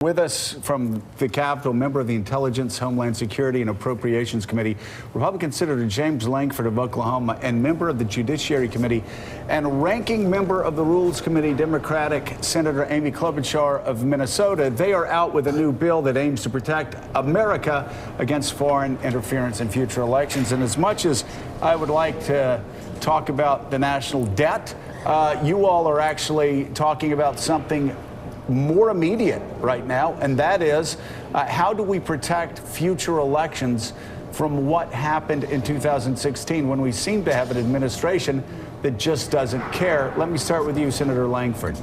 With us from the Capitol, member of the Intelligence, Homeland Security, and Appropriations Committee, Republican Senator James Lankford of Oklahoma, and member of the Judiciary Committee, and ranking member of the Rules Committee, Democratic Senator Amy Klobuchar of Minnesota. They are out with a new bill that aims to protect America against foreign interference in future elections. And as much as I would like to talk about the national debt, you all are actually talking about something more immediate right now, and that is how do we protect future elections from what happened in 2016 when we seem to have an administration that just doesn't care. Let me start with you, Senator Lankford.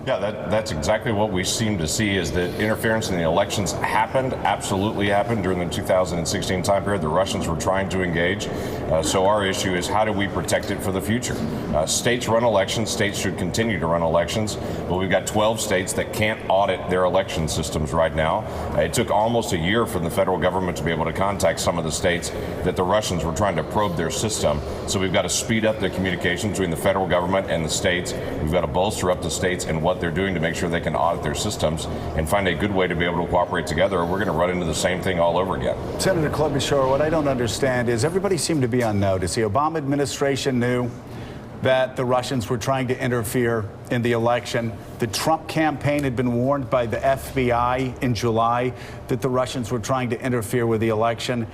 Yeah, that's exactly what we seem to see, is that interference in the elections absolutely happened during the 2016 time period. The Russians were trying to engage. So our issue is, how do we protect it for the future? States run elections. States should continue to run elections. But we've got 12 states that can't audit their election systems right now. It took almost a year for the federal government to be able to contact some of the states that the Russians were trying to probe their system. So we've got to speed up the communication between the federal government and the states. We've got to bolster up the states and what they're doing to make sure they can audit their systems and find a good way to be able to cooperate together, or we're going to run into the same thing all over again. Senator Klobuchar, what I don't understand is everybody seemed to be on notice. The Obama administration knew that the Russians were trying to interfere in the election. The Trump campaign had been warned by the FBI in July that the Russians were trying to interfere with the election.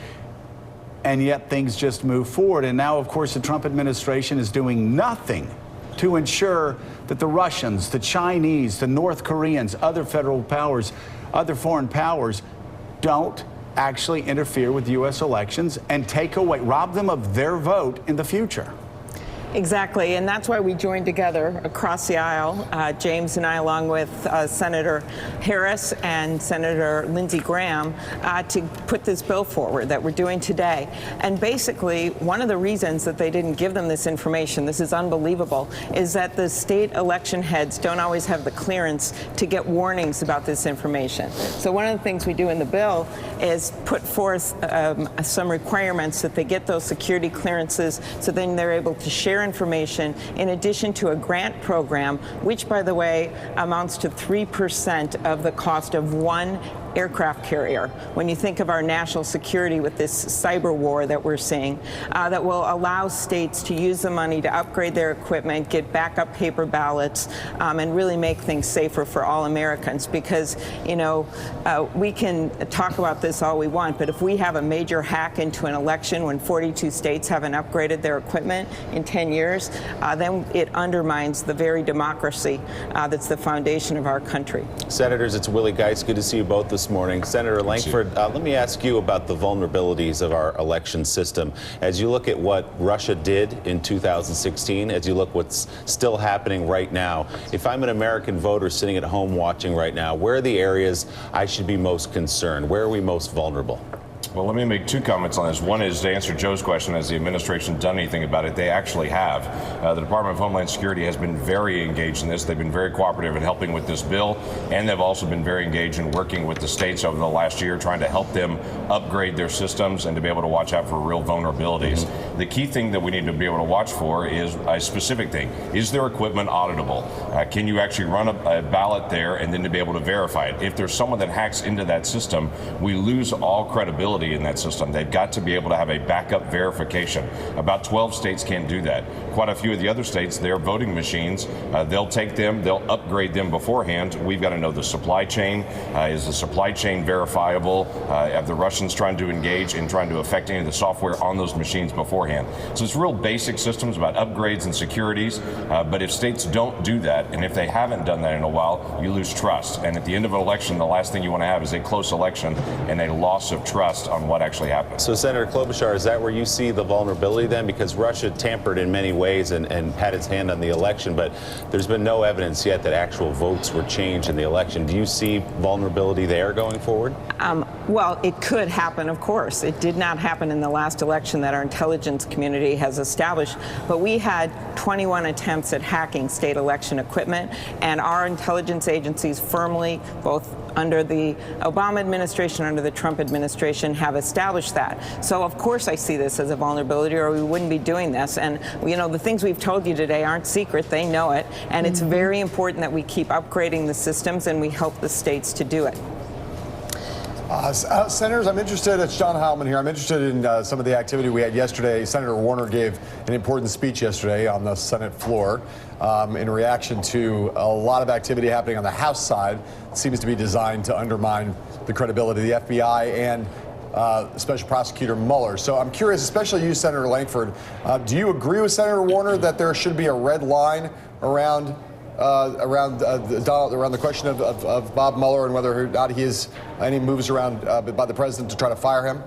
And yet things just move forward. And now, of course, the Trump administration is doing nothing to ensure that the Russians, the Chinese, the North Koreans, other federal powers, other foreign powers don't actually interfere with U.S. elections and rob them of their vote in the future. Exactly, and that's why we joined together across the aisle, James and I, along with Senator Harris and Senator Lindsey Graham, to put this bill forward that we're doing today. And basically, one of the reasons that they didn't give them this information, this is unbelievable, is that the state election heads don't always have the clearance to get warnings about this information. So one of the things we do in the bill is put forth some requirements that they get those security clearances, so then they're able to share information, in addition to a grant program, which, by the way, amounts to 3% of the cost of one aircraft carrier. When you think of our national security with this cyber war that we're seeing, that will allow states to use the money to upgrade their equipment, get backup paper ballots, and really make things safer for all Americans. Because, you know, we can talk about this all we want, but if we have a major hack into an election when 42 states haven't upgraded their equipment in 10 years, then it undermines the very democracy that's the foundation of our country. Senators, it's Willie Geist. Good to see you both this morning. Senator Lankford, let me ask you about the vulnerabilities of our election system. As you look at what Russia did in 2016, as you look what's still happening right now, if I'm an American voter sitting at home watching right now, where are the areas I should be most concerned? Where are we most vulnerable? Well, let me make two comments on this. One is to answer Joe's question, has the administration done anything about it? They actually have. The Department of Homeland Security has been very engaged in this. They've been very cooperative in helping with this bill, and they've also been very engaged in working with the states over the last year, trying to help them upgrade their systems and to be able to watch out for real vulnerabilities. The key thing that we need to be able to watch for is a specific thing. Is their equipment auditable? Can you actually run a ballot there and then to be able to verify it? If there's someone that hacks into that system, we lose all credibility in that system. They've got to be able to have a backup verification. About 12 states can't do that. Quite a few of the other states, their voting machines, they'll take them, they'll upgrade them beforehand. We've got to know the supply chain. Is the supply chain verifiable? Have the Russians trying to engage in trying to affect any of the software on those machines beforehand? So it's real basic systems about upgrades and securities. But if states don't do that, and if they haven't done that in a while, you lose trust. And at the end of an election, the last thing you want to have is a close election and a loss of trust on what actually happened. So, Senator Klobuchar, is that where you see the vulnerability then? Because Russia tampered in many ways and had its hand on the election, but there's been no evidence yet that actual votes were changed in the election. Do you see vulnerability there going forward? Well, it could happen, of course. It did not happen in the last election that our intelligence community has established, but we had 21 attempts at hacking state election equipment, and our intelligence agencies firmly, both under the Obama administration, under the Trump administration, have established that. So of course I see this as a vulnerability, or we wouldn't be doing this. And the things we've told you today aren't secret, they know it. And it's very important that we keep upgrading the systems and we help the states to do it. Senators, I'm interested, it's John Heilman here. I'm interested in some of the activity we had yesterday. Senator Warner gave an important speech yesterday on the Senate floor in reaction to a lot of activity happening on the House side. It seems to be designed to undermine the credibility of the FBI and Special Prosecutor Mueller. So I'm curious, especially you, Senator Lankford, do you agree with Senator Warner that there should be a red line around the question of Bob Mueller and whether or not he has any moves around by the president to try to fire him?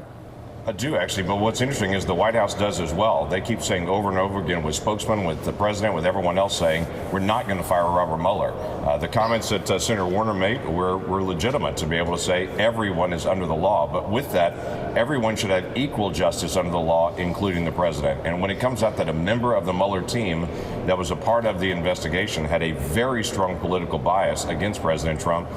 I do, actually, but what's interesting is the White House does as well. They keep saying over and over again with spokesmen, with the president, with everyone else saying, we're not going to fire Robert Mueller. The comments that Senator Warner made were legitimate to be able to say everyone is under the law. But with that, everyone should have equal justice under the law, including the president. And when it comes out that a member of the Mueller team that was a part of the investigation had a very strong political bias against President Trump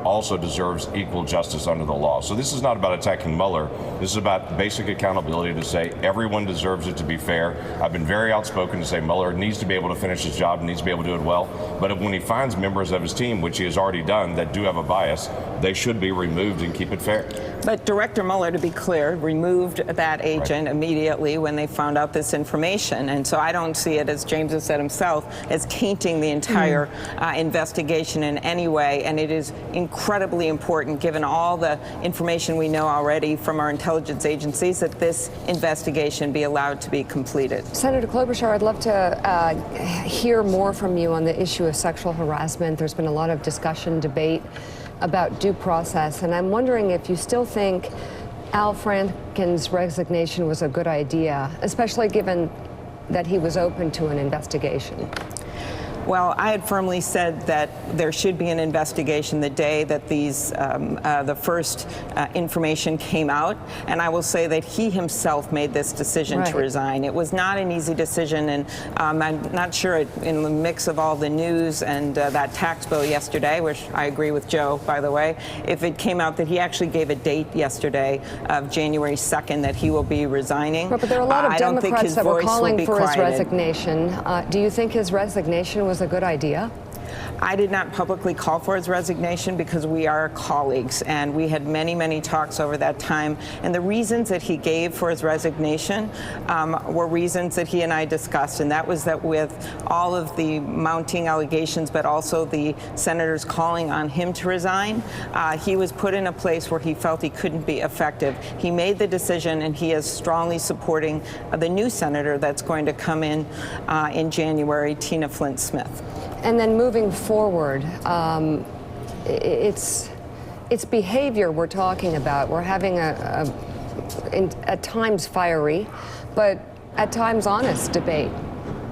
also deserves equal justice under the law. So this is not about attacking Mueller. This is about basic accountability to say everyone deserves it, to be fair. I've been very outspoken to say Mueller needs to be able to finish his job, needs to be able to do it well. But when he finds members of his team, which he has already done, that do have a bias, they should be removed and keep it fair. But Director Mueller, to be clear, removed that agent immediately when they found out this information. And so I don't see it, as James has said himself, as tainting the entire investigation in any way. And it is incredibly important, given all the information we know already from our intelligence agencies, that this investigation be allowed to be completed. Senator Klobuchar, I'd love to hear more from you on the issue of sexual harassment. There's been a lot of discussion, debate about due process, and I'm wondering if you still think Al Franken's resignation was a good idea, especially given that he was open to an investigation. Well, I had firmly said that there should be an investigation the day that the first information came out, and I will say that he himself made this decision to resign. It was not an easy decision, and I'm not sure in the mix of all the news and that tax bill yesterday, which I agree with Joe, by the way, if it came out that he actually gave a date yesterday of January 2nd that he will be resigning. But there are a lot of Democrats that were calling for his resignation. Do you think his resignation was a good idea? I did not publicly call for his resignation because we are colleagues, and we had many, many talks over that time. And the reasons that he gave for his resignation were reasons that he and I discussed, and that was that with all of the mounting allegations, but also the senators calling on him to resign, he was put in a place where he felt he couldn't be effective. He made the decision, and he is strongly supporting the new senator that's going to come in January, Tina Flint Smith. And then moving forward, it's behavior we're talking about. We're having at times fiery, but at times honest debate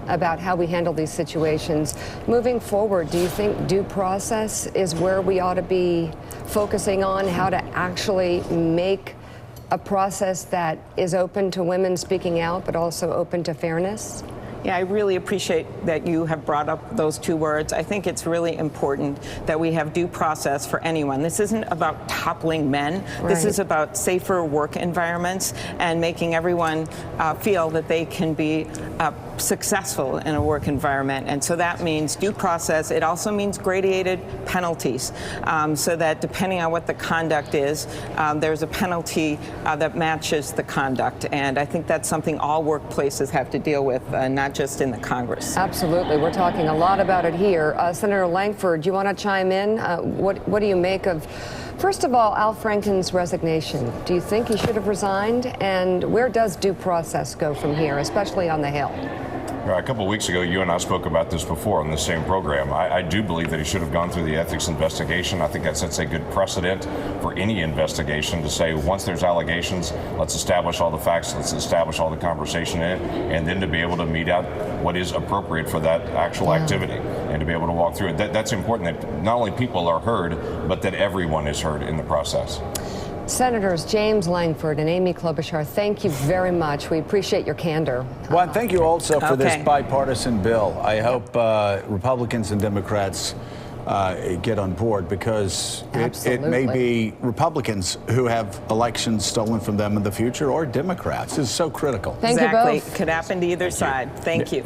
about how we handle these situations. Moving forward, do you think due process is where we ought to be focusing on, how to actually make a process that is open to women speaking out, but also open to fairness? Yeah, I really appreciate that you have brought up those two words. I think it's really important that we have due process for anyone. This isn't about toppling men. This is about safer work environments and making everyone feel that they can be successful in a work environment. And so that means due process. It also means gradated penalties, so that depending on what the conduct is, there's a penalty that matches the conduct. And I think that's something all workplaces have to deal with, not just in the Congress. Absolutely. We're talking a lot about it here. Senator Lankford, do you want to chime in? What do you make of, first of all, Al Franken's resignation? Do you think he should have resigned? And where does due process go from here, especially on the Hill? A couple of weeks ago, you and I spoke about this before on this same program. I do believe that he should have gone through the ethics investigation. I think that sets a good precedent for any investigation to say, once there's allegations, let's establish all the facts, let's establish all the conversation in it, and then to be able to mete out what is appropriate for that actual activity and to be able to walk through it. That's important, that not only people are heard, but that everyone is heard in the process. Senators James Lankford and Amy Klobuchar, thank you very much. We appreciate your candor. Well, and thank you also for this Okay. bipartisan bill. I hope Republicans and Democrats get on board, because it may Absolutely. be Republicans who have elections stolen from them in the future, or Democrats. It's so critical. Thank you Exactly. both. Could happen to either side. Thank you.